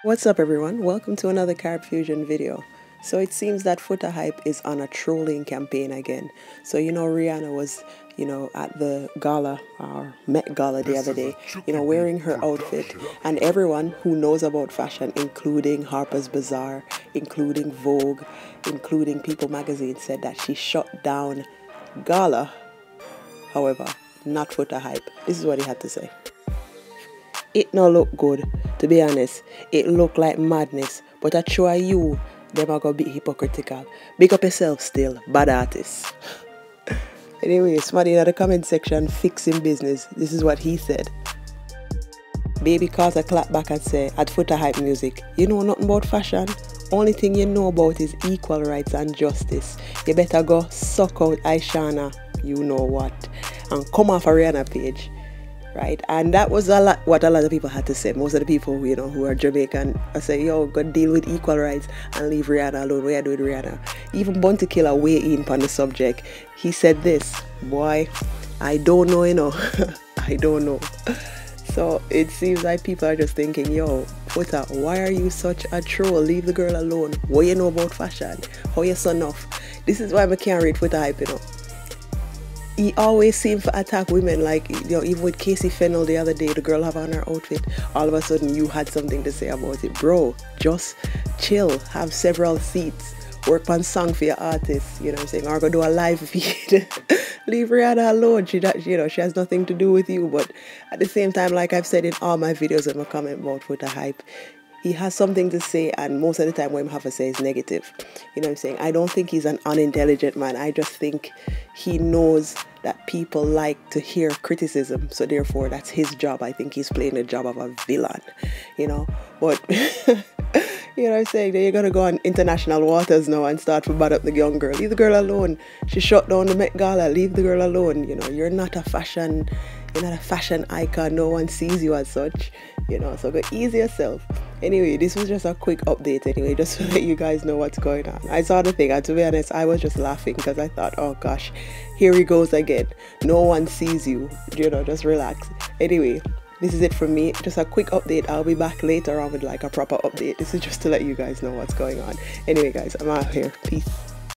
What's up everyone? Welcome to another Carb Fusion video. So it seems that Foota Hype is on a trolling campaign again. So Rihanna was, at the gala, or Met Gala the other day, wearing her outfit, and everyone who knows about fashion, including Harper's Bazaar, including Vogue, including People magazine, said that she shut down Gala. However, not Foota Hype. This is what he had to say. It no look good, to be honest. It look like madness, but I try you, them are gonna be hypocritical. Big up yourself still, bad artist. Anyway, somebody in the comment section fixing business. This is what he said. Baby Carter clap back and say, at Foota Hype Music, you know nothing about fashion? Only thing you know about is equal rights and justice. You better go suck out Ishawna, you know what, and come off a Rihanna page. Right, and that was what a lot of people had to say. Most of the people, who are Jamaican, I say, yo, go deal with equal rights and leave Rihanna alone. What are you doing with Rihanna? Even Bounty Killer weigh in on the subject. He said this, boy, I don't know, I don't know. So it seems like people are just thinking, yo, Foota, why are you such a troll? Leave the girl alone. What you know about fashion? How you son off? This is why I can't read Foota Hype, He always seems to attack women, like, even with Casey Fennell the other day, the girl have on her outfit, all of a sudden you had something to say about it. Bro, just chill, have several seats, work on song for your artist, or go do a live feed. Leave Rihanna alone. She has nothing to do with you. But at the same time, like I've said in all my videos in my comment about Foota Hype, he has something to say, and most of the time what he have to say is negative. I don't think he's an unintelligent man. I just think he knows that people like to hear criticism, so therefore that's his job. I think he's playing the job of a villain, but then you're gonna go on international waters now and start to bad up the young girl. Leave the girl alone. She shut down the Met Gala. Leave the girl alone. You're not a fashion icon. No one sees you as such, so go ease yourself. Anyway, this was just a quick update anyway, just to let you guys know what's going on. I saw the thing, and to be honest, I was just laughing because I thought, oh gosh, here he goes again. No one sees you, just relax. Anyway, this is it from me. Just a quick update. I'll be back later on with like a proper update. This is just to let you guys know what's going on. Anyway guys, I'm out here. Peace.